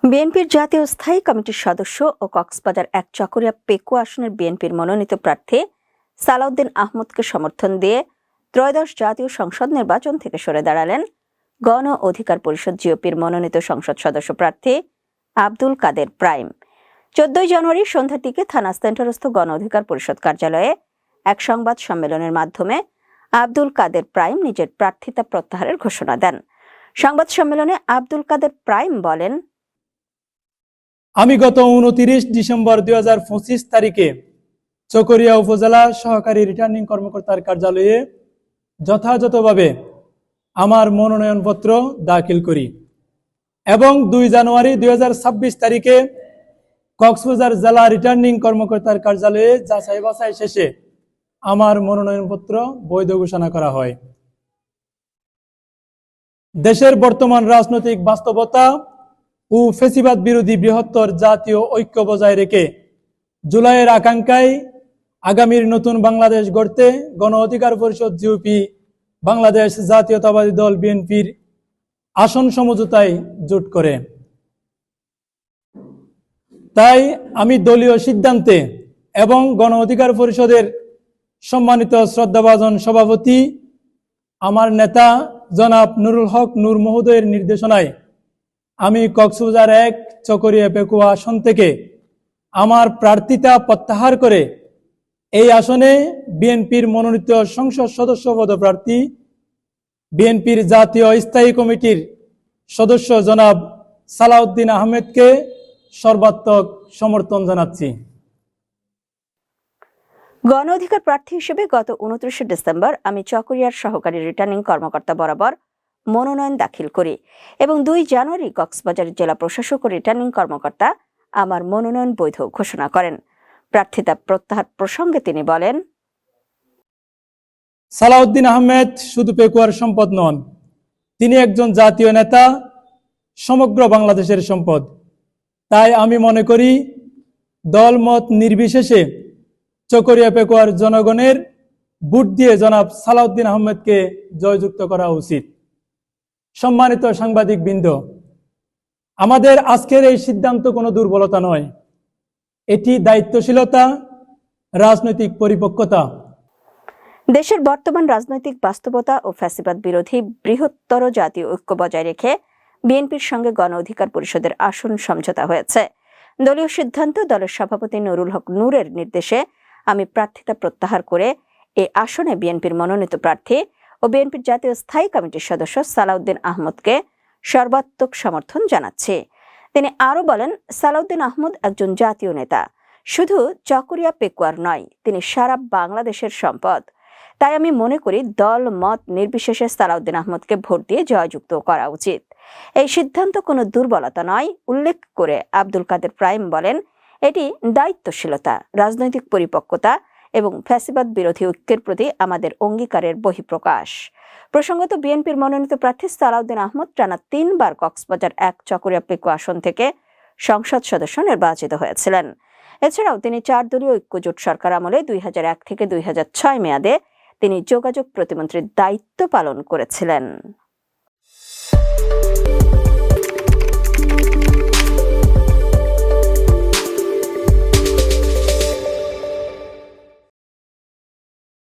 বিএনপির জাতীয় স্থায়ী কমিটির সদস্য ও কক্সবাজার এক চকরিয়া পেকুয়া আসনের বিএনপির মনোনীত প্রার্থী সালাউদ্দিন আহমদকে সমর্থন দিয়ে ত্রয়োদশ জাতীয় সংসদ নির্বাচন থেকে সরে দাঁড়ালেন গণ অধিকার পরিষদ জিওপির মনোনীত সংসদ সদস্য প্রার্থী আব্দুল কাদের প্রাইম। 14 জানুয়ারি সন্ধ্যার দিকে থানা সেন্টারস্থ গণ অধিকার পরিষদ কার্যালয়ে এক সংবাদ সম্মেলনের মাধ্যমে আব্দুল কাদের প্রাইম নিজের প্রার্থিতা প্রত্যাহারের ঘোষণা দেন। সংবাদ সম্মেলনে আব্দুল কাদের প্রাইম বলেন, আমি গত 29 ডিসেম্বর 2025 তারিখে চকরিয়া উপজেলা সহকারী রিটার্নিং কর্মকর্তার কার্যালয়ে যথাযথভাবে আমার মনোনয়নপত্র দাখিল করি এবং 2 জানুয়ারি 2026 তারিখে কক্সবাজার জেলা রিটার্নিং কর্মকর্তার কার্যালয়ে যাচাই বাছাই শেষে আমার মনোনয়নপত্র বৈধ ঘোষণা করা হয়। দেশের বর্তমান রাজনৈতিক বাস্তবতা ও ফ্যাসিবাদ বিরোধী বৃহত্তর জাতীয় ঐক্য বজায় রেখে জুলাইয়ের আকাঙ্ক্ষায় আগামীর নতুন বাংলাদেশ গড়তে গণ অধিকার পরিষদ জিওপি বাংলাদেশ জাতীয়তাবাদী দল বিএনপির আসন সমঝোতায় জোট করে। তাই আমি দলীয় সিদ্ধান্তে এবং গণ অধিকার পরিষদের সম্মানিত শ্রদ্ধাভাজন সভাপতি আমার নেতা জনাব নুরুল হক নূর মহোদয়ের নির্দেশনায় আমি কক্সবাজার 1 চকরিয়া পেকুয়া আসন থেকে আমার প্রার্থিতা প্রত্যাহার করে এই আসনে বিএনপির মনোনীত সংসদ সদস্য পদপ্রার্থী বিএনপির জাতীয় স্থায়ী কমিটির সদস্য জনাব সালাউদ্দিন আহমেদকে সর্বাত্মক সমর্থন জানাচ্ছি। গণ অধিকার প্রার্থী হিসেবে গত 29 ডিসেম্বর আমি চকরিয়ার সহকারী রিটার্নিং কর্মকর্তা বরাবর মনোনয়ন দাখিল করি এবং 2 জানুয়ারি কক্সবাজার জেলা প্রশাসক ও রিটার্নিং কর্মকর্তা আমার মনোনয়ন বৈধ ঘোষণা করেন। প্রার্থিতা প্রত্যাহার প্রসঙ্গে তিনি বলেন, সালাউদ্দিন আহমেদ শুধু পেকুয়ার সম্পদ নন, তিনি একজন জাতীয় নেতা, সমগ্র বাংলাদেশের সম্পদ। তাই আমি মনে করি দলমত নির্বিশেষে চকরিয়া পেকুয়ার জনগণের ভোট দিয়ে জনাব সালাউদ্দিন আহমেদকে জয়যুক্ত করা উচিত। সম্মানিত সাংবাদিক বৃন্দ, আমাদের আজকের এই সিদ্ধান্ত কোনো দুর্বলতা নয়, এটি দায়িত্বশীলতা, রাজনৈতিক পরিপক্কতা। দেশের বর্তমান রাজনৈতিক বাস্তবতা ও ফ্যাসিবাদ বিরোধী বৃহত্তর জাতীয় ঐক্য বজায় রেখে বিএনপির সঙ্গে গণ অধিকার পরিষদের আসন সমঝোতা হয়েছে। দলীয় সিদ্ধান্ত দলের সভাপতি নুরুল হক নূরের নির্দেশে আমি প্রার্থিতা প্রত্যাহার করে এই আসনে বিএনপির মনোনীত প্রার্থী ও বিএনপির জাতীয় স্থায়ী কমিটির সদস্য সালাউদ্দিন আহমদকে সর্বাত্মক সমর্থন জানাচ্ছি। তিনি আরো বলেন, সালাউদ্দিন আহমদ একজন জাতীয় নেতা, শুধু চকরিয়া পেকুয়ার নয়, তিনি সারা বাংলাদেশের সম্পদ। তাই আমি মনে করি দল মত নির্বিশেষে সালাউদ্দিন আহমদকে ভোট দিয়ে জয়যুক্ত করা উচিত। এই সিদ্ধান্ত কোনো দুর্বলতা নয় উল্লেখ করে আব্দুল কাদের প্রাইম বলেন, এটি দায়িত্বশীলতা, রাজনৈতিক পরিপক্কতা এবং ফ্যাসিবাদ বিরোধী ঐক্যের প্রতি আমাদের অঙ্গীকারের বহিঃপ্রকাশ। প্রসঙ্গত বিএনপির মনোনীত প্রার্থী সালাউদ্দিন আহমদ টানা 3 বার কক্সবাজার 1 চকরিয়া পেকুয়া আসন থেকে সংসদ সদস্য নির্বাচিত হয়েছিলেন। এছাড়াও তিনি 4 দলীয় ঐক্যজোট সরকার আমলে 2001 থেকে 2006 মেয়াদে তিনি যোগাযোগ প্রতিমন্ত্রীর দায়িত্ব পালন করেছিলেন।